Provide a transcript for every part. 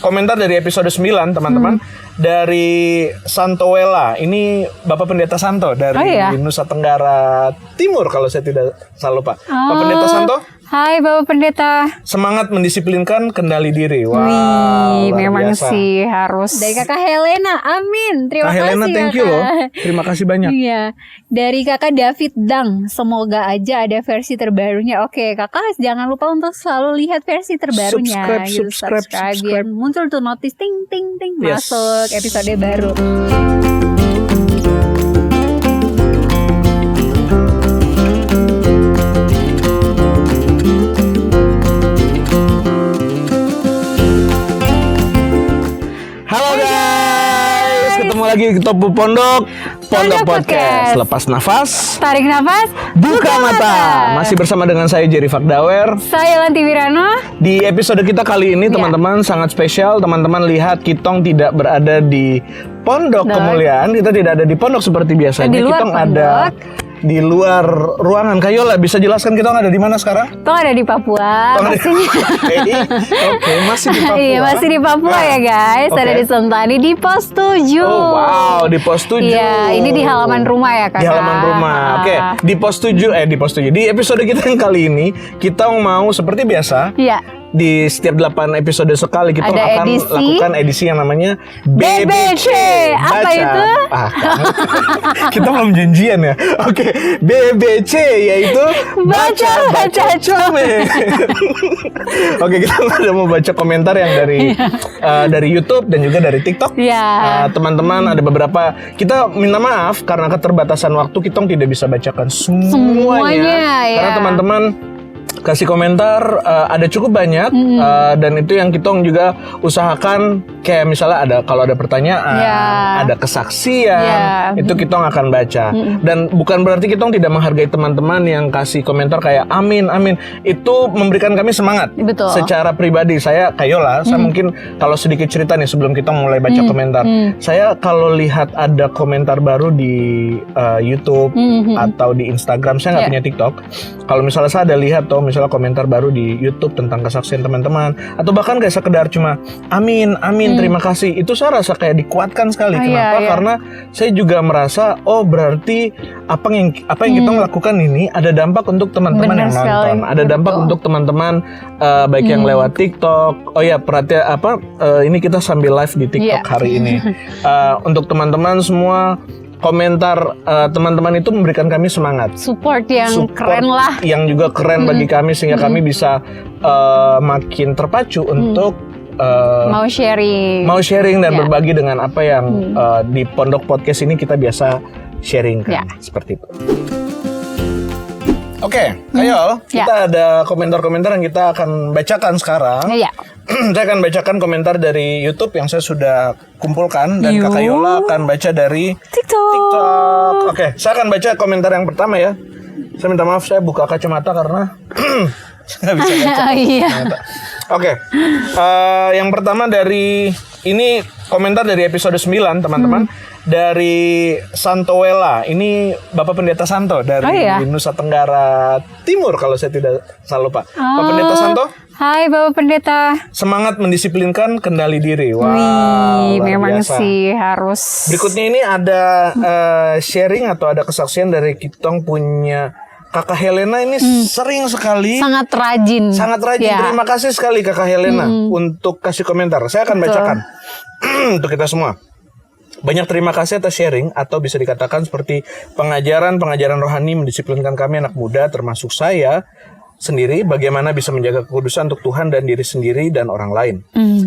komentar dari episode 9 teman-teman. Dari Santowela. Ini Bapak Pendeta Santo dari Nusa Tenggara Timur kalau saya tidak salah lupa. Pak Pendeta Santo. Hai Bapak Pendeta. Semangat mendisiplinkan kendali diri. Wah, wih, memang biasa. Sih harus. Dari Kakak Helena, amin. Terima kasih Helena, thank you loh. Terima kasih banyak. Iya. Dari Kakak David Dang, semoga aja ada versi terbarunya. Oke, Kakak jangan lupa untuk selalu lihat versi terbarunya. Subscribe. Biar muncul tuh notis ting ting ting masuk episode baru. Lagi di Top Pondok Podcast. Lepas nafas, tarik nafas, buka mata. Masih bersama dengan saya Jerry Fakdawer. Saya Lanti Wirano. Di episode kita kali ini teman-teman sangat spesial. Teman-teman lihat Kitong tidak berada di Pondok Kemuliaan. Kita tidak ada di pondok seperti biasanya. Kitong ada di luar ruangan. Kayola, bisa jelaskan kita ada di mana sekarang? Tong ada di Papua. Oke, masih di Papua. Iya, masih di Papua ya guys. Ada di Sentani di pos 7. Oh wow, di pos 7. Iya, ini di halaman rumah ya Kakak. Di halaman rumah. Oke, di pos 7. Di episode kita yang kali ini kita mau seperti biasa. Iya. Di setiap 8 episode sekali kita akan lakukan edisi yang namanya BBC. Apa itu? Kita belum janjian ya. Oke, BBC yaitu baca comeng. Oke, kita ada mau baca komentar yang dari YouTube dan juga dari TikTok. Teman-teman ada beberapa, kita minta maaf karena keterbatasan waktu kita tidak bisa bacakan semuanya. Karena teman-teman kasih komentar ada cukup banyak dan itu yang kita juga usahakan kayak misalnya kalau ada pertanyaan, ada kesaksian, itu kita akan baca. Dan bukan berarti kita tidak menghargai teman-teman yang kasih komentar kayak amin. Itu memberikan kami semangat. Betul. Secara pribadi saya Kayola, saya mungkin kalau sedikit cerita nih sebelum kita mulai baca komentar. Saya kalau lihat ada komentar baru di YouTube atau di Instagram, saya nggak punya TikTok. Kalau misalnya saya ada lihat misalnya komentar baru di YouTube tentang kesaksian teman-teman atau bahkan kayak sekedar cuma amin terima kasih, itu saya rasa kayak dikuatkan sekali. Kenapa? Karena saya juga merasa berarti apa yang kita lakukan ini ada dampak untuk teman-teman yang nonton, ada dampak untuk teman-teman baik yang lewat TikTok. Perhatian ini kita sambil live di TikTok hari ini. Untuk teman-teman semua, komentar teman-teman itu memberikan kami semangat, support keren lah, yang juga keren bagi kami sehingga kami bisa makin terpacu untuk mau sharing dan berbagi dengan apa yang di Pondok Podcast ini kita biasa sharing kan, seperti itu. Oke, Kayol, kita ada komentar-komentar yang kita akan bacakan sekarang. Saya akan bacakan komentar dari YouTube yang saya sudah kumpulkan dan Kak Kayola akan baca dari TikTok. Oke, saya akan baca komentar yang pertama ya. Saya minta maaf saya buka kacamata karena nggak bisa baca. Oke, yang pertama dari ini komentar dari episode 9 teman-teman. Dari Santowela. Ini Bapak Pendeta Santo dari Nusa Tenggara Timur kalau saya tidak salah lupa. Pak Pendeta Santo. Hai Bapak Pendeta. Semangat mendisiplinkan kendali diri. Wah, memang biasa. Sih harus. Berikutnya ini ada sharing atau ada kesaksian dari Kitong punya Kakak Helena ini sering sekali. Sangat rajin. Terima kasih sekali Kakak Helena untuk kasih komentar. Saya akan bacakan untuk kita semua. Banyak terima kasih atas sharing atau bisa dikatakan seperti pengajaran rohani mendisiplinkan kami anak muda termasuk saya sendiri bagaimana bisa menjaga kekudusan untuk Tuhan dan diri sendiri dan orang lain.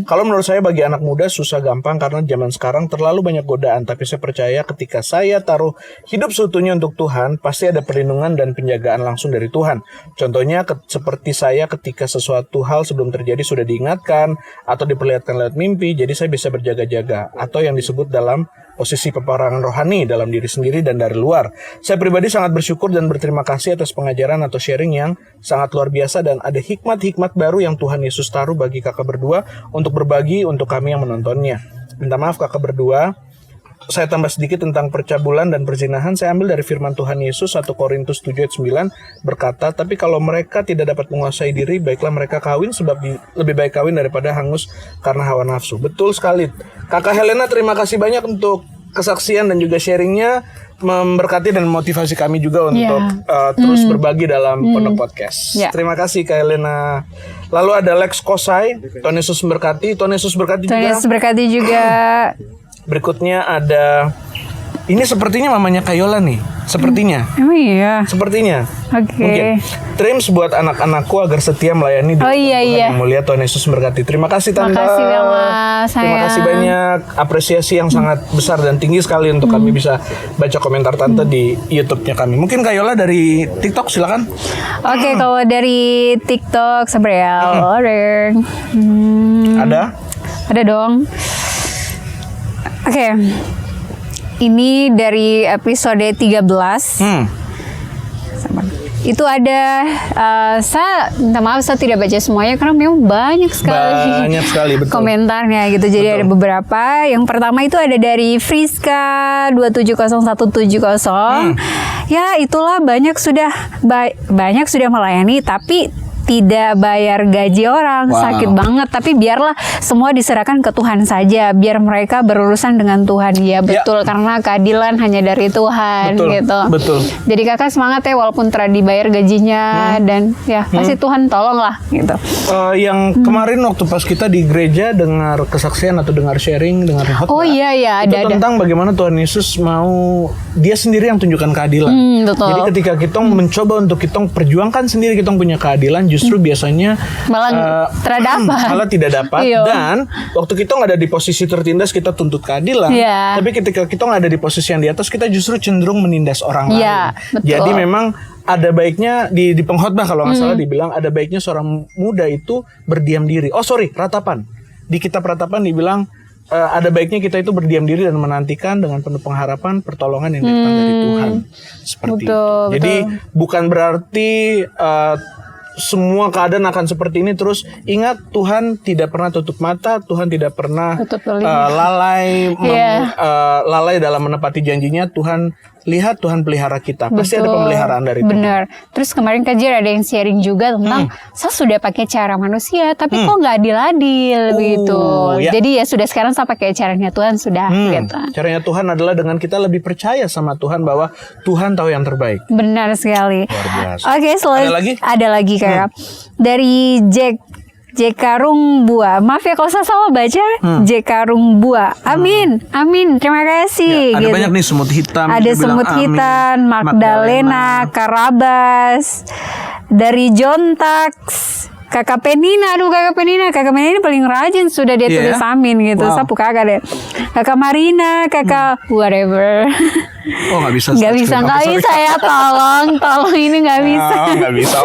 Kalau menurut saya bagi anak muda susah gampang karena zaman sekarang terlalu banyak godaan, tapi saya percaya ketika saya taruh hidup seutuhnya untuk Tuhan, pasti ada perlindungan dan penjagaan langsung dari Tuhan. Contohnya seperti saya ketika sesuatu hal sebelum terjadi sudah diingatkan atau diperlihatkan lewat mimpi, jadi saya bisa berjaga-jaga atau yang disebut dalam posisi peperangan rohani dalam diri sendiri dan dari luar. Saya pribadi sangat bersyukur dan berterima kasih atas pengajaran atau sharing yang sangat luar biasa dan ada hikmat-hikmat baru yang Tuhan Yesus taruh bagi kakak berdua untuk berbagi untuk kami yang menontonnya. Minta maaf kakak berdua, saya tambah sedikit tentang percabulan dan perzinahan. Saya ambil dari firman Tuhan Yesus 1 Korintus 7 ayat 9 berkata, tapi kalau mereka tidak dapat menguasai diri, baiklah mereka kawin, sebab lebih baik kawin daripada hangus karena hawa nafsu. Betul sekali. Kakak Helena, terima kasih banyak untuk kesaksian dan juga sharingnya, memberkati dan memotivasi kami juga untuk terus berbagi dalam Pondok Podcast. Terima kasih Kak Helena. Lalu ada Lex Kosai, Tuhan Yesus memberkati. Tuhan Yesus berkati juga. Tuhan Yesus berkati juga. Berikutnya ada, ini sepertinya mamanya Kayola nih. Sepertinya. Emang iya. Sepertinya. Oke. Mungkin. Trims buat anak-anakku agar setia melayani di Tuhan yang mulia. Tuhan Yesus memberkati. Terima kasih Tante. Terima kasih Bella, Terima kasih banyak. Apresiasi yang sangat besar dan tinggi sekali untuk kami bisa baca komentar Tante di YouTube-nya kami. Mungkin Kayola dari TikTok silakan. Oke, kalau dari TikTok sebenarnya ada dong. Oke. Ini dari episode 13. Itu ada saya minta maaf saya tidak baca semuanya karena memang banyak sekali betul. komentarnya gitu. Jadi ada beberapa. Yang pertama itu ada dari Friska 270170. Ya, itulah banyak sudah melayani tapi tidak bayar gaji orang. Sakit banget, tapi biarlah semua diserahkan ke Tuhan saja, biar mereka berurusan dengan Tuhan. Ya betul, karena keadilan hanya dari Tuhan. Gitu. Betul. Jadi kakak semangat ya, walaupun telah dibayar gajinya dan ya pasti Tuhan tolong lah gitu. Yang kemarin waktu pas kita di gereja dengar kesaksian atau dengar sharing, dengar khotbah. Oh iya ada tentang bagaimana Tuhan Yesus mau dia sendiri yang tunjukkan keadilan. Betul. Jadi ketika kita mencoba untuk kita perjuangkan sendiri kita punya keadilan, justru biasanya malah malah tidak dapat. Dan waktu kita nggak ada di posisi tertindas, kita tuntut keadilan. Tapi ketika kita nggak ada di posisi yang di atas, kita justru cenderung menindas orang lain. Betul. Jadi memang ada baiknya di pengkhotbah kalau nggak salah dibilang ada baiknya seorang muda itu berdiam diri. Ratapan. Di kitab Ratapan dibilang ada baiknya kita itu berdiam diri dan menantikan dengan penuh pengharapan pertolongan yang datang dari Tuhan. Seperti itu. Jadi bukan berarti semua keadaan akan seperti ini terus. Ingat, Tuhan tidak pernah tutup mata, Tuhan tidak pernah lalai dalam menepati janjinya. Tuhan lihat, Tuhan pelihara kita. Pasti ada pemeliharaan dari Tuhan. Benar. Terus kemarin Kak Jer ada yang sharing juga tentang saya sudah pakai cara manusia tapi kok nggak adil-adil gitu. Jadi ya sudah, sekarang saya pakai caranya Tuhan sudah gitu. Caranya Tuhan adalah dengan kita lebih percaya sama Tuhan bahwa Tuhan tahu yang terbaik. Benar sekali. Luar biasa. Oke, ada lagi Kak. Dari Jekarung Bua. Maaf ya kalau saya salah baca. Jekarung Bua. Amin. Terima kasih. Ada banyak nih semut hitam. Ada semut hitam, Magdalena, Karabas. Dari John Tax, Kakak Penina. Kakak Penina paling rajin, sudah dia tulis amin gitu. Sapu kakak deh. Kakak Marina, Kakak whatever. Nggak bisa ya, tolong ini nggak bisa. Nggak bisa.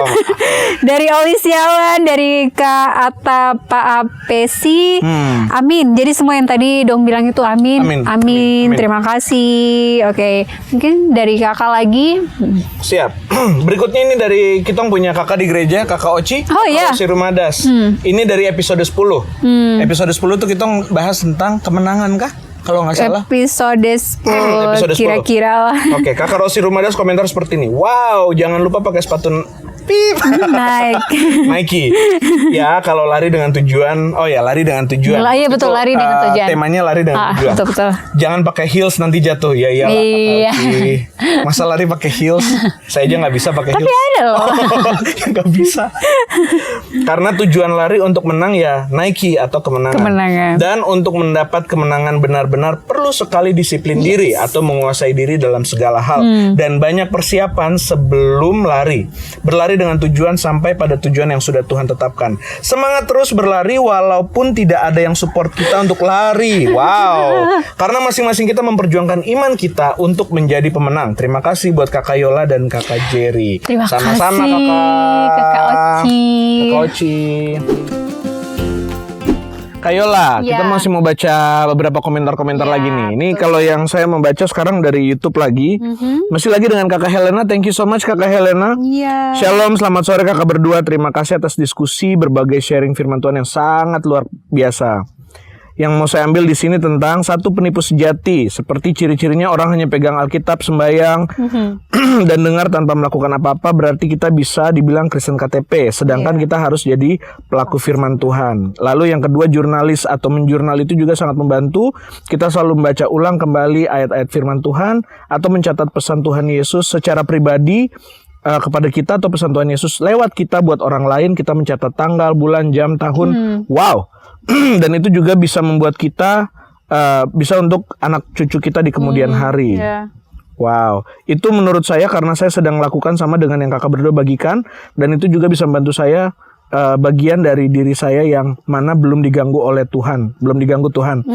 Dari Oli Siawan, dari Kak Atta Pak Apesi, amin. Jadi semua yang tadi dong bilang itu amin. Terima kasih. Oke, mungkin dari kakak lagi. Siap. Berikutnya ini dari kita punya kakak di gereja, Kakak Oci. Oci Rumadas. Ini dari episode 10. Episode 10 tuh kita bahas tentang kemenangan kah? Kalau nggak salah. Episode 10 kira-kira lah. Oke, Kakak Rosi Rumadas komentar seperti ini. Wow, jangan lupa pakai sepatu Nike. Ya, kalau lari dengan tujuan. Lari dengan tujuan. Iya betul, lari dengan tujuan. Temanya lari dengan tujuan. Betul. Jangan pakai heels nanti jatuh. Ya iyalah. Iya. Masa lari pakai heels? Saya aja nggak bisa pakai heels. Tapi ada loh. Nggak bisa. Karena tujuan lari untuk menang ya Nike atau kemenangan. Dan untuk mendapat kemenangan benar-benar perlu sekali disiplin diri atau menguasai diri dalam segala hal. Dan banyak persiapan sebelum lari. Berlari dengan tujuan sampai pada tujuan yang sudah Tuhan tetapkan. Semangat terus berlari walaupun tidak ada yang support kita untuk lari. Wow. Karena masing-masing kita memperjuangkan iman kita untuk menjadi pemenang. Terima kasih buat Kakak Yola dan Kakak Jerry. Sama-sama Kakak Oci. Kak Yola, kita masih mau baca beberapa komentar-komentar lagi nih. Ini kalau yang saya membaca sekarang dari YouTube lagi. Masih lagi dengan Kakak Helena. Thank you so much Kakak Helena. Shalom, selamat sore Kakak berdua. Terima kasih atas diskusi berbagai sharing firman Tuhan yang sangat luar biasa. Yang mau saya ambil di sini tentang satu penipu sejati. Seperti ciri-cirinya orang hanya pegang Alkitab, sembahyang, dan dengar tanpa melakukan apa-apa. Berarti kita bisa dibilang Kristen KTP. Sedangkan kita harus jadi pelaku firman Tuhan. Lalu yang kedua, jurnalis atau menjurnal itu juga sangat membantu. Kita selalu membaca ulang kembali ayat-ayat firman Tuhan. Atau mencatat pesan Tuhan Yesus secara pribadi kepada kita. Atau pesan Tuhan Yesus lewat kita buat orang lain. Kita mencatat tanggal, bulan, jam, tahun. Wow. Dan itu juga bisa membuat kita bisa untuk anak cucu kita di kemudian hari. Wow, itu menurut saya karena saya sedang lakukan sama dengan yang kakak berdua bagikan. Dan itu juga bisa membantu saya bagian dari diri saya yang mana belum diganggu oleh Tuhan. Belum diganggu Tuhan.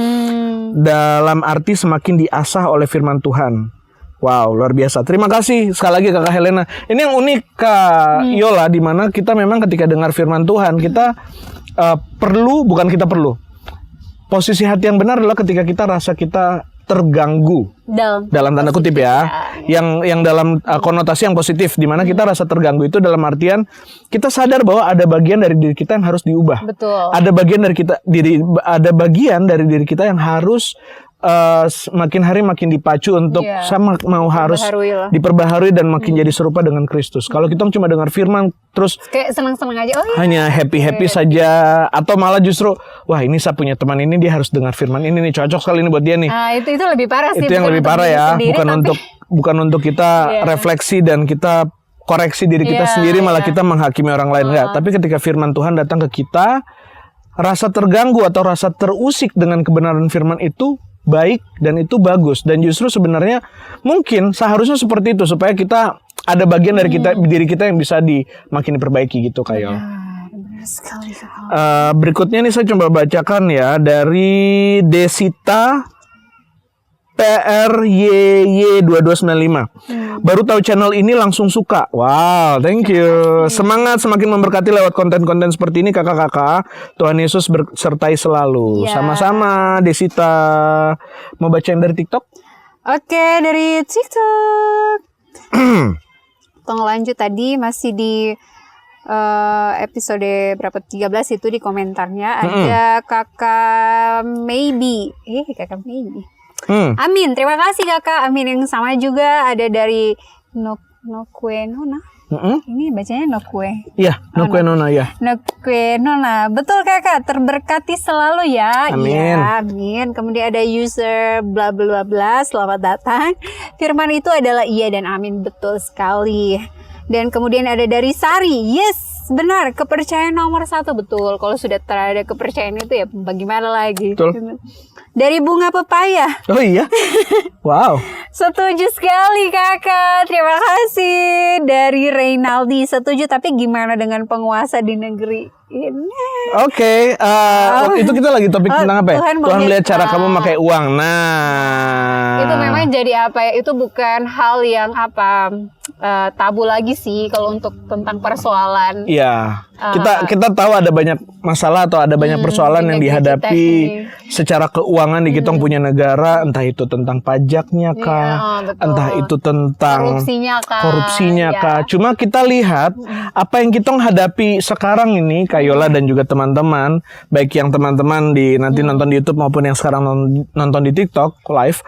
Dalam arti semakin diasah oleh firman Tuhan. Wow, luar biasa. Terima kasih sekali lagi kakak Helena. Ini yang unik Kak Yola, di mana kita memang ketika dengar firman Tuhan kita perlu posisi hati yang benar adalah ketika kita rasa kita terganggu dalam tanda kutip ya. Yang dalam konotasi yang positif, di mana kita rasa terganggu itu dalam artian kita sadar bahwa ada bagian dari diri kita yang harus diubah. Betul. Ada bagian dari diri kita yang harus makin hari makin dipacu untuk sama mau harus diperbaharui dan makin jadi serupa dengan Kristus. Kalau kita cuma dengar firman terus kayak senang-senang aja, hanya happy saja, atau malah justru wah ini saya punya teman ini dia harus dengar firman ini nih, cocok sekali ini buat dia nih. Itu lebih parah sih. Itu yang lebih parah ya, bukan untuk kita refleksi dan kita koreksi diri kita sendiri, malah kita menghakimi orang lain. Enggak, tapi ketika firman Tuhan datang ke kita, rasa terganggu atau rasa terusik dengan kebenaran firman itu baik dan itu bagus, dan justru sebenarnya mungkin seharusnya seperti itu supaya kita ada bagian dari diri kita yang bisa makin diperbaiki gitu kayak. Berikutnya nih saya coba bacakan ya dari Desita PRYY2295. Baru tahu channel ini langsung suka. Wow, thank you. Semangat semakin memberkati lewat konten-konten seperti ini kakak-kakak. Tuhan Yesus bersertai selalu. Sama-sama Desita. Mau bacain dari TikTok? Oke, dari TikTok. Tolong lanjut, tadi masih di episode berapa 13 itu di komentarnya ada kakak Maybe. Kakak Maybe. Amin, terima kasih kakak Amin. Yang sama juga ada dari Nokue Nona. Ini bacanya Nokue. Iya, Nokue Nona ya. Nokue Nona, betul kakak, terberkati selalu ya. Amin. Ya, amin. Kemudian ada user bla bla bla, selamat datang. Firman itu adalah iya dan amin, betul sekali. Dan kemudian ada dari Sari, yes, benar, kepercayaan nomor 1, betul. Kalau sudah terada kepercayaan itu ya bagaimana lagi. Betul. Dari Bunga Pepaya. Oh iya? Wow. Setuju sekali kakak, terima kasih. Dari Reynaldi, setuju, tapi gimana dengan penguasa di negeri ini? Oke, itu kita lagi topik tentang apa ya? Tuhan melihat cara kamu pakai uang. Nah, itu memang jadi apa ya? Itu bukan hal yang tabu lagi sih kalau untuk tentang persoalan. Iya, kita tahu ada banyak masalah atau ada banyak persoalan yang dihadapi secara keuangan di kita punya negara, entah itu tentang pajaknya kah, entah itu tentang korupsinya kah. Cuma kita lihat apa yang kita hadapi sekarang ini, Kayola dan juga teman-teman, baik yang teman-teman nanti nonton di YouTube maupun yang sekarang nonton di TikTok live,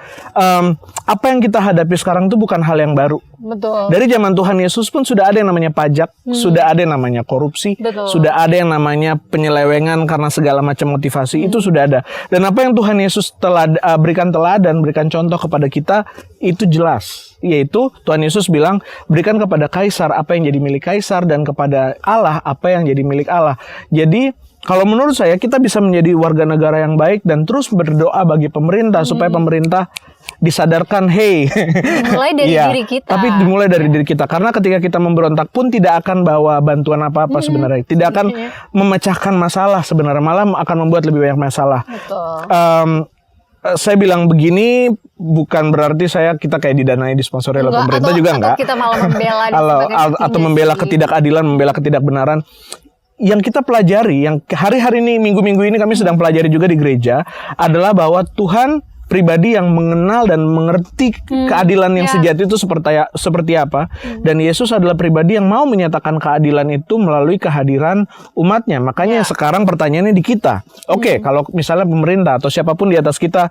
apa yang kita hadapi sekarang itu bukan hal yang baru. Betul. Dari zaman Tuhan Yesus pun sudah ada yang namanya pajak, sudah ada yang namanya korupsi, sudah ada yang namanya penyelewengan karena segala macam motivasi, itu sudah ada. Dan apa yang Tuhan Yesus telah berikan teladan, berikan contoh kepada kita, itu jelas. Yaitu Tuhan Yesus bilang, berikan kepada Kaisar apa yang jadi milik Kaisar dan kepada Allah apa yang jadi milik Allah. Jadi kalau menurut saya kita bisa menjadi warga negara yang baik dan terus berdoa bagi pemerintah supaya pemerintah disadarkan, dimulai dari diri kita. Tapi dimulai dari diri kita, karena ketika kita memberontak pun tidak akan bawa bantuan apa-apa sebenarnya, tidak akan memecahkan masalah sebenarnya, malah akan membuat lebih banyak masalah. Saya bilang begini bukan berarti kita kayak didanai, disponsori oleh pemerintah juga enggak. Kita malah membela atau membela ketidakadilan, membela ketidakbenaran. Yang kita pelajari, yang hari-hari ini, minggu-minggu ini kami sedang pelajari juga di gereja, adalah bahwa Tuhan pribadi yang mengenal dan mengerti keadilan yang sejati itu seperti apa. Dan Yesus adalah pribadi yang mau menyatakan keadilan itu melalui kehadiran umatnya. Makanya sekarang pertanyaannya di kita. Oke, kalau misalnya pemerintah atau siapapun di atas kita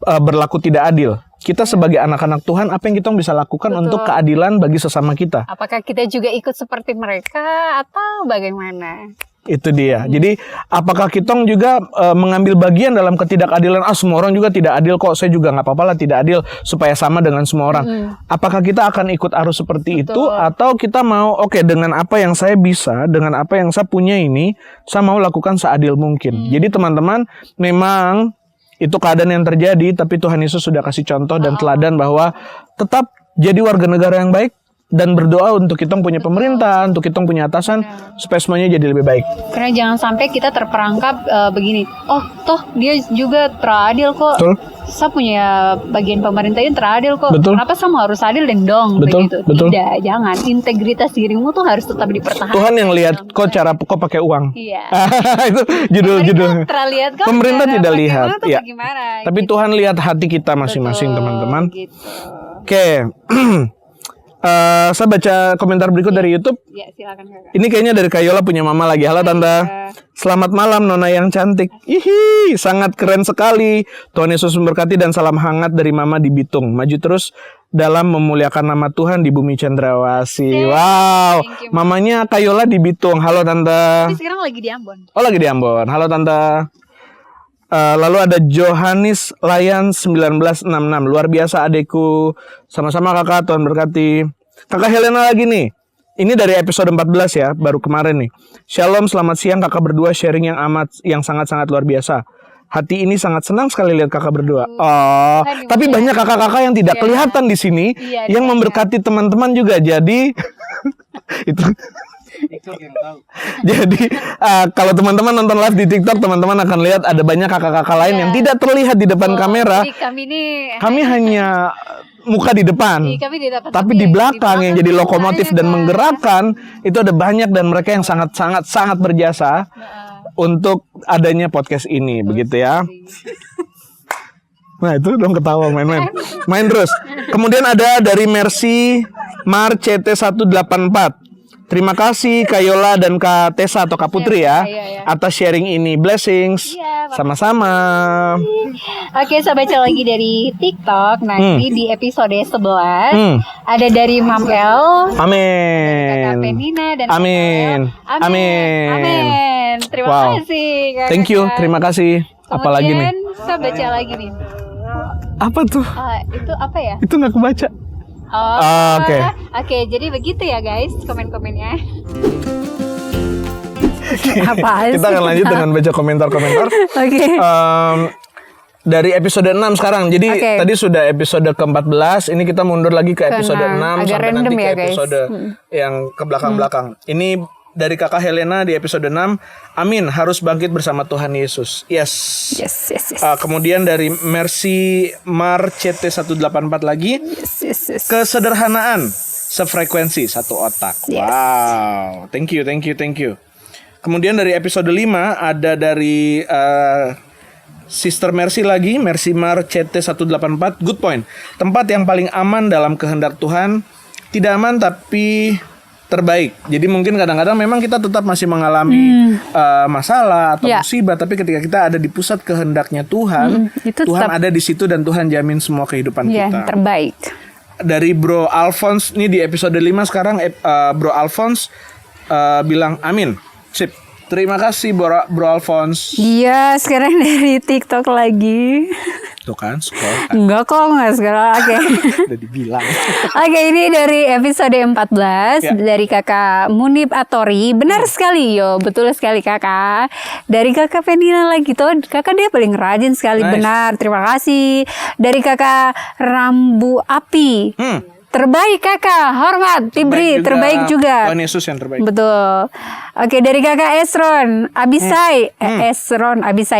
berlaku tidak adil, kita sebagai anak-anak Tuhan, apa yang kita bisa lakukan untuk keadilan bagi sesama kita? Apakah kita juga ikut seperti mereka atau bagaimana? Itu dia. Jadi apakah kita juga mengambil bagian dalam ketidakadilan? Semua orang juga tidak adil kok, saya juga nggak apa-apa lah tidak adil supaya sama dengan semua orang. Apakah kita akan ikut arus seperti itu, atau kita mau dengan apa yang saya bisa, dengan apa yang saya punya ini, saya mau lakukan seadil mungkin. Jadi teman-teman, memang itu keadaan yang terjadi, tapi Tuhan Yesus sudah kasih contoh dan teladan bahwa tetap jadi warga negara yang baik, dan berdoa untuk kita punya pemerintah, untuk kita punya atasan, supaya semuanya jadi lebih baik. Karena jangan sampai kita terperangkap begini, toh dia juga teradil kok. Betul. Saya punya bagian pemerintah ini teradil kok. Betul. Kenapa saya harus adil dan dong? Betul. Begitu. Betul. Tidak, jangan. Integritas dirimu tuh harus tetap dipertahankan. Tuhan yang lihat kok pakai uang. Iya. Itu judul-judul. Terlihat kok. Pemerintah tidak lihat. Ya. Gimana, Tapi gitu. Tuhan lihat hati kita masing-masing, teman-teman. Gitu. Oke. Saya baca komentar berikut dari YouTube. Ya, silakan Kakak. Ini kayaknya dari Kayola punya mama lagi. Halo Tante. Selamat malam Nona yang cantik. Hihi, sangat keren sekali. Tuhan Yesus memberkati dan salam hangat dari Mama di Bitung. Maju terus dalam memuliakan nama Tuhan di bumi Cendrawasih. Wow. Mamanya Kayola di Bitung. Halo Tante. Tapi sekarang lagi di Ambon. Oh, lagi di Ambon. Halo Tante. Lalu ada Johannes Layan 1966. Luar biasa adekku. Sama-sama kakak, Tuhan berkati. Kakak Helena lagi nih. Ini dari episode 14 ya, baru kemarin nih. Shalom, selamat siang kakak berdua, sharing yang sangat-sangat luar biasa. Hati ini sangat senang sekali lihat kakak berdua. Tapi banyak kakak-kakak yang tidak kelihatan di sini, yang memberkati teman-teman juga. Jadi itu. Jadi kalau teman-teman nonton live di TikTok, teman-teman akan lihat ada banyak kakak-kakak lain yang tidak terlihat di depan kamera. Jadi kami hanya muka di depan, tapi di belakang yang jadi lokomotif dan menggerakkan itu ada banyak, dan mereka yang sangat berjasa untuk adanya podcast ini, begitu ya. Nah itu dong ketawa main terus. Kemudian ada dari Mercy Mar CT 184. Terima kasih Kayola dan Kak Tessa atau Kak Putri ya atas sharing ini. Blessings. Sama-sama. Oke, saya baca lagi dari TikTok. Nanti di episode 11 ada dari Mam El, Amin. Kakak Penina dan Amin. Amin. Terima kasih Kakak. Thank you. Terima kasih. Apalagi nih? Saya baca lagi nih. Apa tuh? Itu apa ya? Itu nggak kebaca. Oke, jadi begitu ya guys komen-komennya. Kita akan lanjut dengan baca komentar-komentar. Oke. Dari episode 6 sekarang. Jadi tadi sudah episode ke-14, ini kita mundur lagi ke episode 6 sampai nanti ke episode yang ke belakang-belakang. Ini dari Kakak Helena di episode 6. Amin, harus bangkit bersama Tuhan Yesus. Yes. Kemudian dari Mercy Mar CT 184 lagi. Kesederhanaan, sefrekuensi, satu otak. Wow. Thank you. Kemudian dari episode 5 ada dari Sister Mercy lagi, Mercy Mar CT 184. Good point. Tempat yang paling aman dalam kehendak Tuhan. Tidak aman tapi terbaik. Jadi mungkin kadang-kadang memang kita tetap masih mengalami masalah atau musibah, tapi ketika kita ada di pusat kehendaknya Tuhan, Tuhan ada di situ dan Tuhan jamin semua kehidupan kita. Terbaik. Dari Bro Alphonse, ini di episode 5 sekarang, Bro Alphonse bilang amin. Sip. Terima kasih Bro Alphonse. Iya, sekarang dari TikTok lagi. Tuh kan, scroll. Enggak sekarang. Oke. Udah dibilang. Oke, ini dari episode 14 dari Kakak Munib Atori. Benar sekali, betul sekali Kakak. Dari Kakak Penina lagi tuh, Kakak dia paling rajin sekali. Nice. Benar, terima kasih. Dari Kakak Rambu Api. Terbaik Kakak, hormat, diberi terbaik juga. Tuhan Yesus yang terbaik. Betul. Oke, dari Kakak Esron Abisai.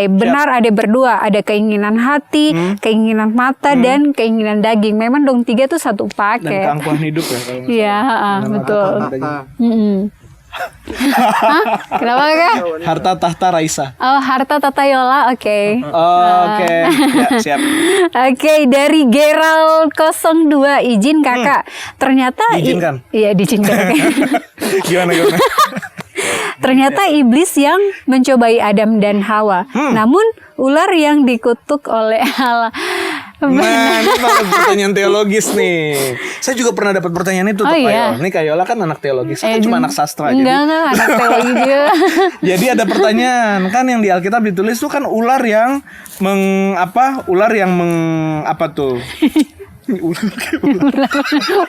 Benar ada berdua, ada keinginan hati, keinginan mata dan keinginan daging. Memang dong 3 tuh satu paket. Dan keangkuhan hidup ya kalau Iya, betul. Hah? Kenapa Kak? Harta tahta Raisa. Oh, harta tata Yola, oke. Oke. Ya, siap. Oke, dari Gerald 02, izin Kakak. Ternyata Diizinkan? Iya, diizinkan. Oke. Gimana? Ternyata iblis yang mencobai Adam dan Hawa. Namun ular yang dikutuk oleh Allah. Nah, ini malah pertanyaan teologis nih. Saya juga pernah dapat pertanyaan itu tuh, iya. Kayola. Ini Kayola kan anak teologis, saya kan cuma anak sastra. Enggak, anak teologi juga. Jadi ada pertanyaan kan yang di Alkitab ditulis tuh kan ular yang apa tuh?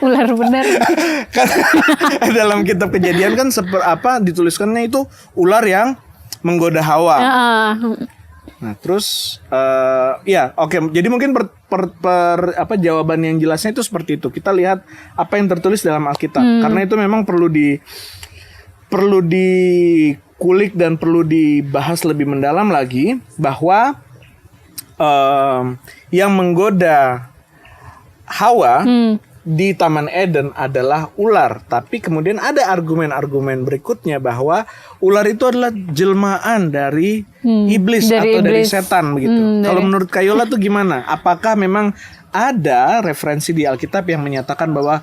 Ular benar. Kan dalam kitab Kejadian kan dituliskannya itu ular yang menggoda Hawa. Nah, terus jadi mungkin jawaban yang jelasnya itu seperti itu. Kita lihat apa yang tertulis dalam Alkitab. Karena itu memang perlu dikulik dan perlu dibahas lebih mendalam lagi bahwa yang menggoda Hawa di Taman Eden adalah ular, tapi kemudian ada argumen-argumen berikutnya bahwa ular itu adalah jelmaan dari iblis atau dari setan begitu. Kalau menurut Kayola tuh gimana? Apakah memang ada referensi di Alkitab yang menyatakan bahwa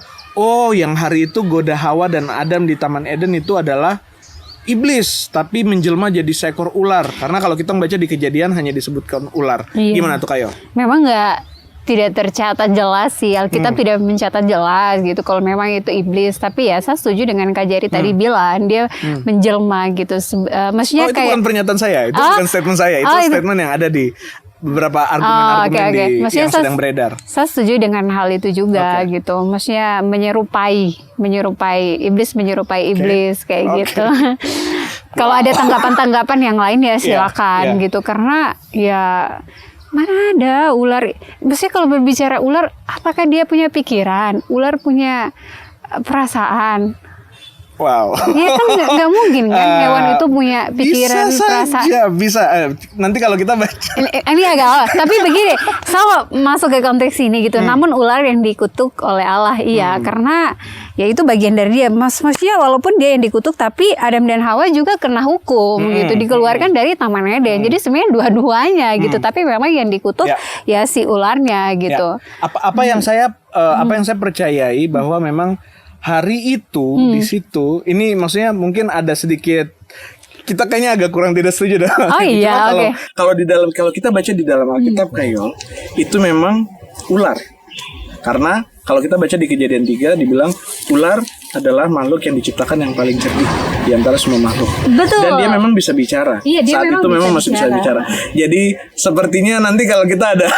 yang hari itu goda Hawa dan Adam di Taman Eden itu adalah iblis, tapi menjelma jadi seekor ular? Karena kalau kita membaca di Kejadian hanya disebutkan ular. Gimana tuh Kayo? Memang tidak tercatat jelas sih, Alkitab tidak mencatat jelas gitu kalau memang itu iblis. Tapi ya saya setuju dengan Kak Jari tadi bilang dia menjelma gitu. Maksudnya itu bukan pernyataan saya, itu bukan statement saya, itu statement yang ada di beberapa argumen-argumen yang sedang beredar. Saya setuju dengan hal itu juga gitu. Maksudnya menyerupai iblis iblis kayak gitu. Kalau ada tanggapan-tanggapan yang lain ya silakan gitu, karena ya mana ada ular. Maksudnya kalau berbicara ular, apakah dia punya pikiran? Ular punya perasaan? Wow. Iya kan nggak mungkin kan hewan itu punya pikiran, perasaan. Bisa. Nanti kalau kita baca. Ini agak tapi begini, saya masuk ke konteks ini gitu. Namun ular yang dikutuk oleh Allah, karena ya itu bagian dari dia. Maksudnya walaupun dia yang dikutuk, tapi Adam dan Hawa juga kena hukum gitu, dikeluarkan dari Taman Eden. Jadi sebenarnya dua-duanya gitu. Tapi memang yang dikutuk ya si ularnya gitu. Apa yang saya percayai bahwa memang hari itu di situ, ini maksudnya mungkin ada sedikit, kita kayaknya agak kurang tidak setuju dah. Kalau kita baca di dalam Alkitab Kayol, itu memang ular. Karena kalau kita baca di Kejadian 3 dibilang ular adalah makhluk yang diciptakan yang paling cerdik di antara semua makhluk. Betul. Dan dia memang bisa bicara. Iya, dia saat itu memang masih bisa bicara. Jadi sepertinya nanti kalau kita ada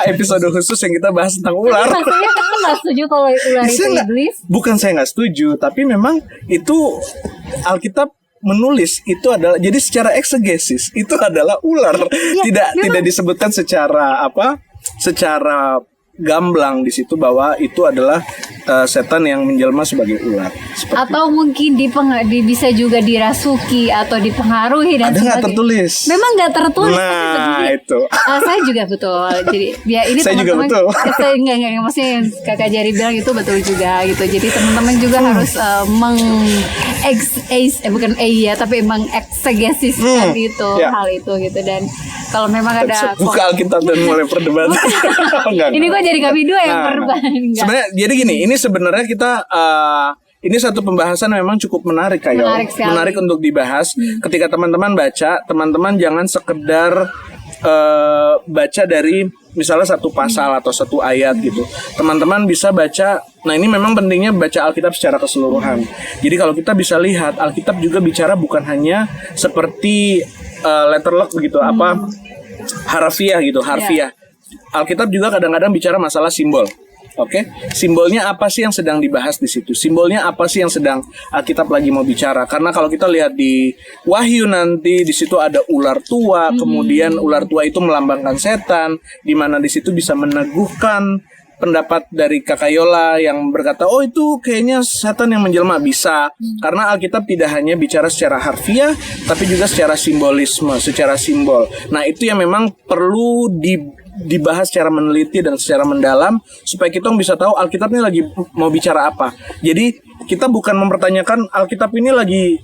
episode khusus yang kita bahas tentang ular. Maksudnya kamu nggak setuju kalau ular itu iblis? Bukan saya nggak setuju, tapi memang itu Alkitab menulis itu adalah, jadi secara eksegesis itu adalah ular. Tidak disebutkan secara gamblang di situ bahwa itu adalah setan yang menjelma sebagai ular. Atau mungkin bisa juga dirasuki atau dipengaruhi dan sebagainya. Ada nggak tertulis? Memang nggak tertulis. Nah itu. Saya juga betul. Jadi ya ini saya teman-teman. Juga betul. Enggak, maksudnya yang Kakak Jari bilang itu betul juga gitu. Jadi teman-teman juga harus tapi mengeksegesikan itu hal itu gitu. Dan kalau memang ada buka Alkitab dan mulai perdebatan. Ini kok jadi kami dua yang berdebat. Sebenarnya jadi gini, ini sebenarnya kita ini satu pembahasan memang cukup menarik menarik untuk dibahas. Ketika teman-teman baca, teman-teman jangan sekedar baca dari misalnya satu pasal atau satu ayat gitu. Teman-teman bisa baca. Nah, ini memang pentingnya baca Alkitab secara keseluruhan. Jadi kalau kita bisa lihat, Alkitab juga bicara bukan hanya seperti letterlock begitu, harfiah. Alkitab juga kadang-kadang bicara masalah simbol. Oke, simbolnya apa sih yang sedang dibahas di situ? Simbolnya apa sih yang sedang Alkitab lagi mau bicara? Karena kalau kita lihat di Wahyu nanti di situ ada ular tua, kemudian ular tua itu melambangkan setan, di mana di situ bisa meneguhkan pendapat dari Kakak Yola yang berkata, oh itu kayaknya setan yang menjelma. Bisa, karena Alkitab tidak hanya bicara secara harfiah, tapi juga secara simbolisme, secara simbol. Nah itu yang memang perlu dibahas secara meneliti dan secara mendalam supaya kita bisa tahu Alkitab ini lagi mau bicara apa. Jadi kita bukan mempertanyakan Alkitab ini lagi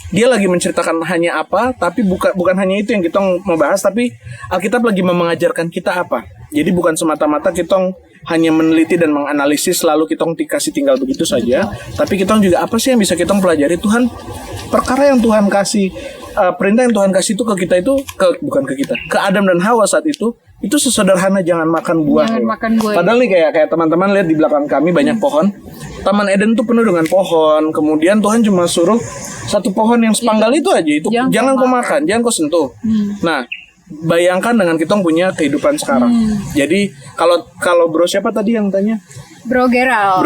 dia lagi menceritakan hanya apa, tapi bukan hanya itu yang kita mau bahas, tapi Alkitab lagi mengajarkan kita apa. Jadi bukan semata-mata kita hanya meneliti dan menganalisis lalu kita dikasih tinggal begitu saja, tapi kita juga apa sih yang bisa kita pelajari Tuhan, perkara yang Tuhan kasih, perintah yang Tuhan kasih itu ke kita itu bukan ke kita, ke Adam dan Hawa saat itu sesederhana jangan makan buah. Padahal nih kayak teman-teman lihat di belakang kami banyak pohon. Taman Eden tuh penuh dengan pohon. Kemudian Tuhan cuma suruh satu pohon yang sepanggal itu aja, itu jangan kau makan, jangan kau sentuh. Nah, bayangkan dengan kita punya kehidupan sekarang. Jadi kalau bro siapa tadi yang tanya? Bro Geral.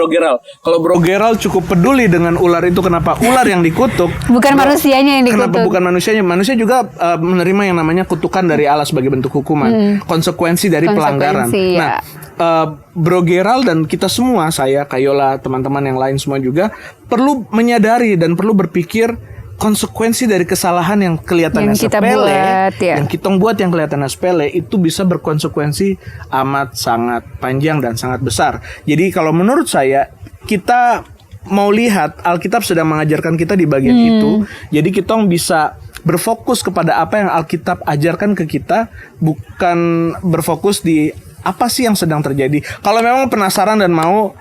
Kalau Bro Geral cukup peduli dengan ular itu, kenapa ular yang dikutuk? Bukan manusianya yang dikutuk. Kenapa bukan manusianya? Manusia juga menerima yang namanya kutukan dari Allah sebagai bentuk hukuman, konsekuensi dari pelanggaran. Ya. Nah, Bro Geral dan kita semua, saya, Kayola, teman-teman yang lain semua juga perlu menyadari dan perlu berpikir konsekuensi dari kesalahan yang kelihatannya sepele, yang kita buat yang kelihatannya sepele itu bisa berkonsekuensi amat sangat panjang dan sangat besar. Jadi kalau menurut saya, kita mau lihat Alkitab sedang mengajarkan kita di bagian itu. Jadi kita bisa berfokus kepada apa yang Alkitab ajarkan ke kita, bukan berfokus di apa sih yang sedang terjadi. Kalau memang penasaran dan mau,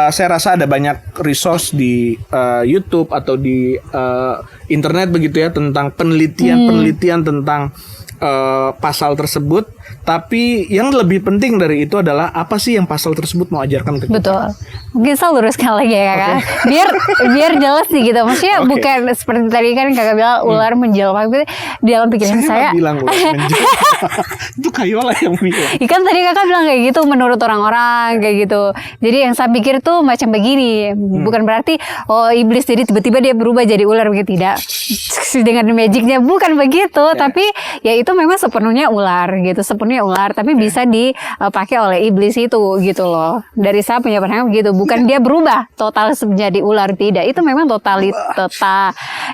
saya rasa ada banyak resource di YouTube atau di internet begitu ya, tentang penelitian tentang pasal tersebut. Tapi yang lebih penting dari itu adalah apa sih yang pasal tersebut mau ajarkan ke kita. Betul. Mungkin saya luruskan lagi ya kakak. Biar jelas nih gitu. Maksudnya bukan seperti tadi kan kakak bilang ular menjelma. Di dalam pikiran saya bilang ular menjelma. Itu Kayola yang bilang. Kan tadi kakak bilang kayak gitu menurut orang-orang kayak gitu. Jadi yang saya pikir tuh macam begini. Bukan berarti iblis jadi tiba-tiba dia berubah jadi ular begitu, tidak. Dengan magicnya bukan begitu. Tapi ya itu memang sepenuhnya ular gitu. Sepenuhnya ular, tapi bisa dipakai oleh iblis itu gitu loh. Dari saya punya pandangan begitu, bukan dia berubah total menjadi ular, tidak. Itu memang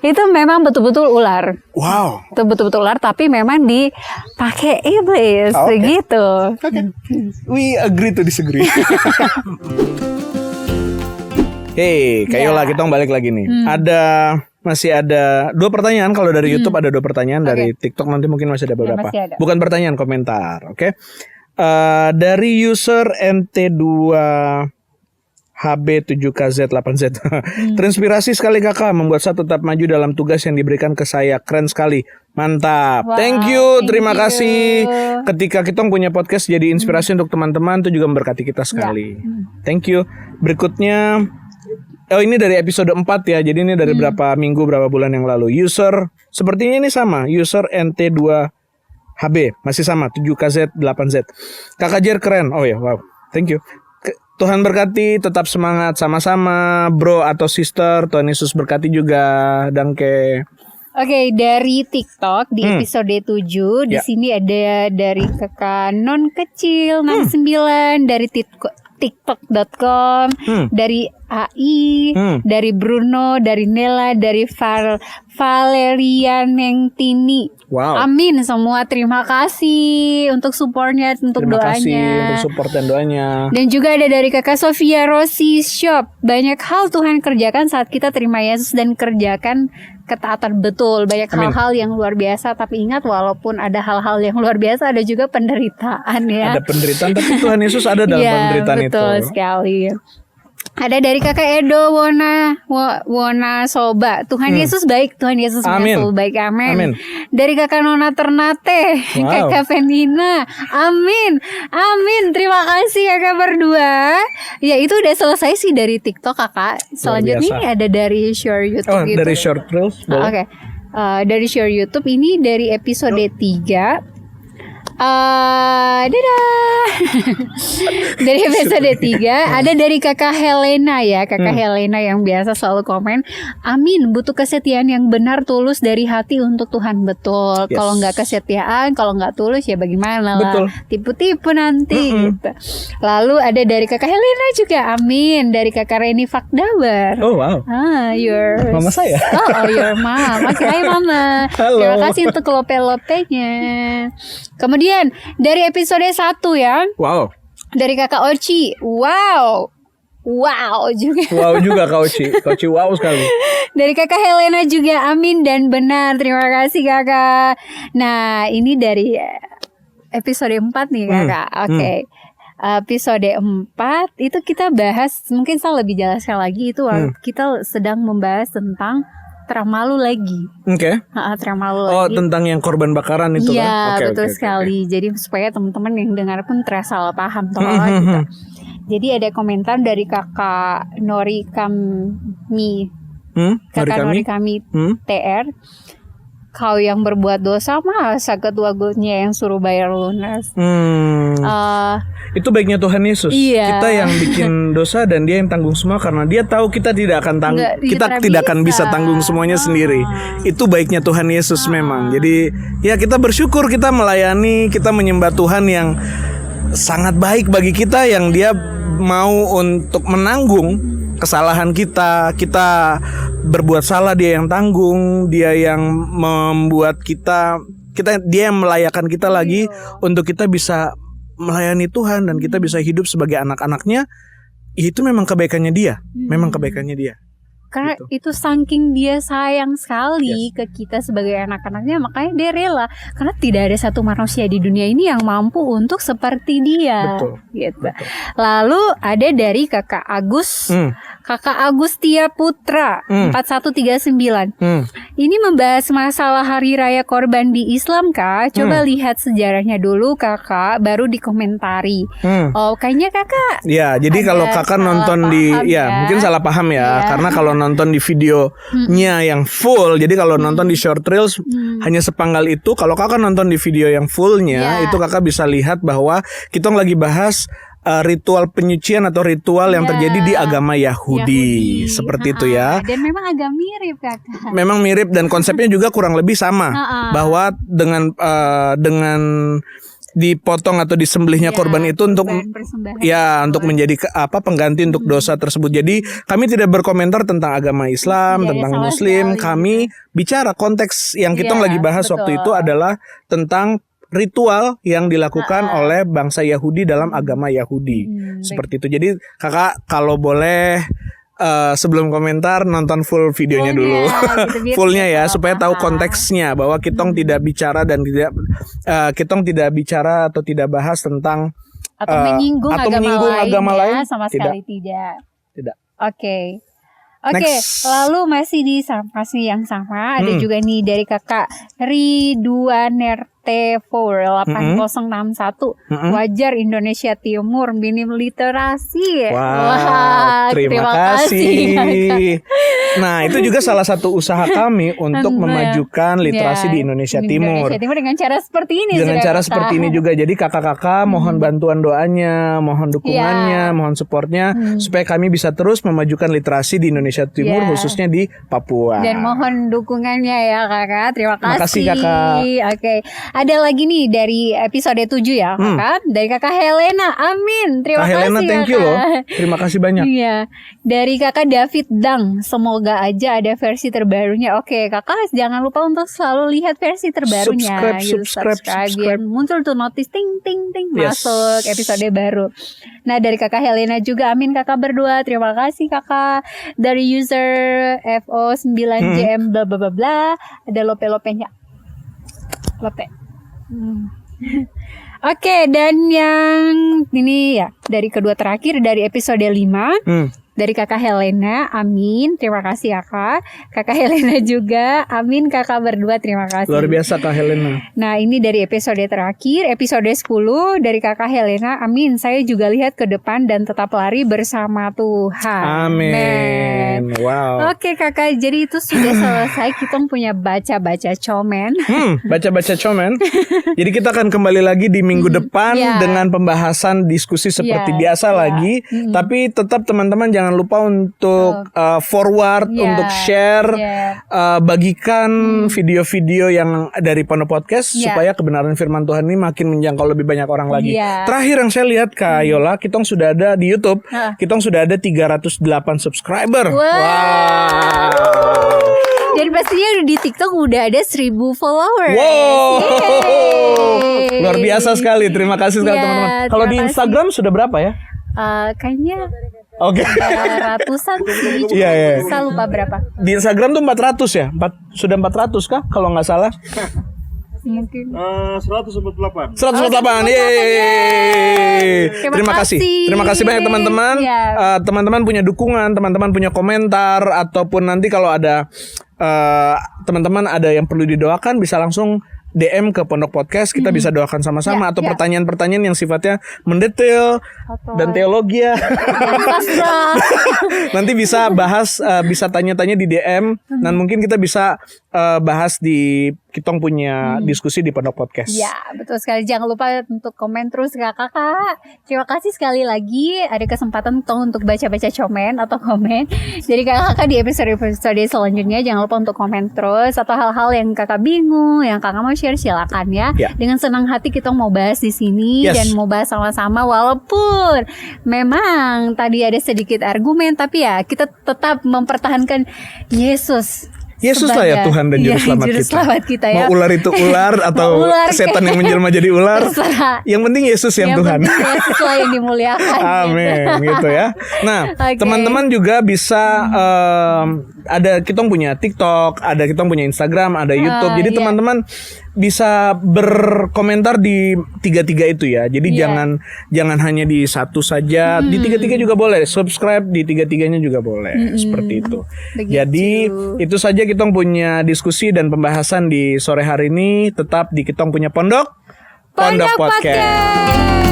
itu memang betul-betul ular. Wow. Itu betul-betul ular, tapi memang dipakai iblis gitu. We agree to disagree. Hey, Kayola, kita balik lagi nih. Masih ada 2 pertanyaan. Kalau dari YouTube ada 2 pertanyaan. Dari TikTok nanti mungkin masih ada beberapa. Bukan pertanyaan, komentar. Oke. Dari user NT2HB7KZ8Z. Terinspirasi sekali kakak, membuat saya tetap maju dalam tugas yang diberikan ke saya. Keren sekali. Mantap. Wow, thank you. Terima kasih. Ketika kita punya podcast jadi inspirasi untuk teman-teman, itu juga memberkati kita sekali. Thank you. Berikutnya, ini dari episode 4 ya. Jadi ini dari berapa bulan yang lalu. User sepertinya ini sama. User NT2HB masih sama 7KZ8Z. Kakak Jer keren. Oh ya, wow. Thank you. Tuhan berkati, tetap semangat sama-sama, bro atau sister. Tuhan Yesus berkati juga. Danke. Oke, dari TikTok di episode 7 di sini ada dari kakak non kecil 69 dari TikTok.com, dari AI, dari Bruno, dari Nela, dari Valerian Nengtini. Wow. Amin semua, terima kasih untuk supportnya, untuk doanya. Terima kasih untuk support dan doanya. Dan juga ada dari kakak Sofia Rossi Shop. Banyak hal Tuhan kerjakan saat kita terima Yesus dan kerjakan ketaatan betul. Banyak hal-hal yang luar biasa. Tapi ingat, walaupun ada hal-hal yang luar biasa, ada juga penderitaan ya. Ada penderitaan, tapi Tuhan Yesus ada dalam penderitaan itu. Betul sekali. Ada dari kakak Edo Wona Soba. Tuhan Yesus baik, Tuhan Yesus selalu baik. Amin. Dari kakak Nona Ternate, kakak Venina. Amin. Terima kasih kakak berdua. Ya itu udah selesai sih dari TikTok kakak. Selanjutnya ini ada dari share YouTube gitu. Dari short reels. Oke. Dari share YouTube ini dari episode 3. Dadah. Dari episode 3 ada dari kakak Helena ya. Kakak Helena yang biasa selalu komen, amin, butuh kesetiaan yang benar tulus dari hati untuk Tuhan. Betul. Kalau nggak kesetiaan, kalau nggak tulus ya bagaimana lah. Tipu-tipu nanti gitu. Lalu ada dari kakak Helena juga, amin. Dari kakak Reni Fakdabar. Oh wow. Your mama saya. your mom. Oke, hai mama. Halo. Terima kasih untuk lope-lopenya. Kemudian Kemudian dari episode 1 ya. Wow. Dari Kakak Oci. Wow juga. Wow juga Kak Oci. Kak Oci wow sekali. Dari Kakak Helena juga amin dan benar. Terima kasih Kakak. Nah ini dari episode 4 nih Kakak. Oke. Episode 4 itu kita bahas, mungkin saya lebih jelaskan lagi itu kita sedang membahas tentang teramalu lagi. Oke. Teramalu Oh, lagi. tentang yang korban bakaran itu Iya, kan? betul sekali. Jadi supaya teman-teman yang dengar pun terasa salah paham gitu. Jadi ada komentar dari Kakak Nori Kami. Kakak Nori Kami TR. Kau yang berbuat dosa masa ketua guldnya yang suruh bayar lunas. Itu baiknya Tuhan Yesus. Iya. Kita yang bikin dosa dan Dia yang tanggung semua karena Dia tahu kita tidak akan kita tidak akan bisa tanggung semuanya sendiri. Itu baiknya Tuhan Yesus memang. Jadi ya kita bersyukur kita melayani, kita menyembah Tuhan yang sangat baik bagi kita, yang Dia mau untuk menanggung kesalahan kita berbuat salah, Dia yang tanggung, Dia yang membuat kita Dia yang melayakan kita lagi untuk kita bisa melayani Tuhan dan kita bisa hidup sebagai anak-anaknya. Itu memang kebaikannya Dia, memang kebaikannya Dia. Karena itu saking Dia sayang sekali ke kita sebagai anak-anaknya, makanya Dia rela. Karena tidak ada satu manusia di dunia ini yang mampu untuk seperti Dia. Betul. Gitu. Lalu ada dari Kakak Agus, Kakak Agustia Putra 4139. Ini membahas masalah hari raya korban di Islam Kak. Coba lihat sejarahnya dulu Kakak, baru dikomentari. Oh kayaknya Kakak. Ya, jadi kalau Kakak nonton di mungkin salah paham ya. Karena kalau nonton di videonya yang full, jadi kalau nonton di short reels hanya sepenggal itu. Kalau Kakak nonton di video yang fullnya, itu Kakak bisa lihat bahwa kita lagi bahas ritual penyucian atau ritual yang terjadi di agama Yahudi. Seperti itu ya. Dan memang agak mirip Kakak. Memang mirip dan konsepnya juga kurang lebih sama. Bahwa dengan dipotong atau disembelihnya korban itu untuk untuk menjadi pengganti untuk dosa tersebut. Jadi kami tidak berkomentar tentang agama Islam, tentang Muslim. Kami bicara konteks yang kita lagi bahas waktu itu adalah tentang ritual yang dilakukan oleh bangsa Yahudi dalam agama Yahudi. Seperti itu. Jadi Kakak kalau boleh sebelum komentar nonton full videonya dulu, fullnya ya, supaya tahu konteksnya bahwa kitong tidak bicara dan tidak bicara atau tidak bahas tentang atau menyinggung agama lain sama sekali tidak. Oke, lalu masih di masih yang sama ada juga nih dari Kakak Ridwaner T4 8061 Wajar Indonesia Timur minim literasi. Wah, terima kasih. Nah, itu juga salah satu usaha kami untuk memajukan literasi di Indonesia Timur. Dengan cara seperti ini. Dengan cara seperti ini juga. Jadi kakak-kakak mohon bantuan doanya, mohon dukungannya, mohon supportnya supaya kami bisa terus memajukan literasi di Indonesia Timur, khususnya di Papua. Dan mohon dukungannya ya Kakak. Terima kasih. Makasih Kakak. Oke. Ada lagi nih dari episode 7 ya Kakak. Dari Kakak Helena. Amin. Terima kasih Helena, thank you loh. Terima kasih banyak. Iya. Dari Kakak David Dang. Semoga aja ada versi terbarunya. Oke Kakak jangan lupa untuk selalu lihat versi terbarunya. Subscribe. Muncul tuh notis ting ting ting masuk episode baru. Nah dari Kakak Helena juga amin Kakak berdua. Terima kasih Kakak. Dari user FO9JM bla bla bla bla. Ada lope-lopenya. Lope. Oke, dan yang ini ya dari kedua terakhir dari episode 5 dari Kakak Helena, amin, terima kasih Kakak. Kakak Helena juga, amin Kakak berdua, terima kasih. Luar biasa Kak Helena. Nah ini dari episode terakhir, episode 10 dari Kakak Helena, amin. Saya juga lihat ke depan dan tetap lari bersama Tuhan. Amin. Wow. Oke Kakak, jadi itu sudah selesai. Kita punya baca-baca komen. Baca-baca komen. Jadi kita akan kembali lagi di minggu depan dengan pembahasan diskusi seperti biasa lagi. Tapi tetap teman-teman jangan lupa untuk forward, untuk share, bagikan video-video yang dari Pondok Podcast supaya kebenaran firman Tuhan ini makin menjangkau lebih banyak orang lagi. Terakhir yang saya lihat Kak Yola, kita sudah ada di YouTube, kita sudah ada 308 subscriber. Wow. Dan pastinya di TikTok udah ada 1000 followers. Wow. Luar Luar biasa sekali. Terima kasih sekali Iya, teman-teman. Kalau di terima kasih. Instagram sudah berapa ya? Kayaknya Oke. ratusan sih. Iya, iya. Saya lupa berapa. Di Instagram tuh 400 ya? Sudah 400 kah kalau nggak salah? Mungkin. 148. Yeay. Terima kasih. Terima kasih banyak teman-teman. Iya. Teman-teman punya dukungan, teman-teman punya komentar ataupun nanti kalau ada teman-teman ada yang perlu didoakan bisa langsung DM ke Pondok Podcast, kita bisa doakan sama-sama Ya, atau ya. pertanyaan-pertanyaan yang sifatnya mendetail dan teologi ya. Nanti bisa bahas, bisa tanya-tanya di DM dan mungkin kita bisa bahas di Kitong punya diskusi di Pondok Podcast. Ya, betul sekali. Jangan lupa untuk komen terus kakak. Terima kasih sekali lagi. Ada kesempatan untuk baca-baca komen atau komen dari kakak di episode selanjutnya. Jangan lupa untuk komen terus atau hal-hal yang kakak bingung, yang kakak mau share, silakan ya. Dengan senang hati kita mau bahas di sini dan mau bahas sama-sama. Walaupun memang tadi ada sedikit argumen, tapi ya kita tetap mempertahankan Yesus lah ya Tuhan dan Juru Selamat kita. ya. Mau ular itu ular atau setan yang menjelma jadi ular. Terserah. Yang penting Yesus yang Tuhan. Yesus lah yang dimuliakan. Amin gitu ya. Nah, teman-teman juga bisa ada Kitong punya TikTok, ada Kitong punya Instagram, ada YouTube. Jadi teman-teman bisa berkomentar di tiga-tiga itu ya. Jadi jangan hanya di satu saja, di tiga-tiga juga boleh. Subscribe di tiga-tiganya juga boleh. Seperti itu. Begitu. Jadi itu saja Kitong punya diskusi dan pembahasan di sore hari ini. Tetap di Kitong punya Pondok Podcast.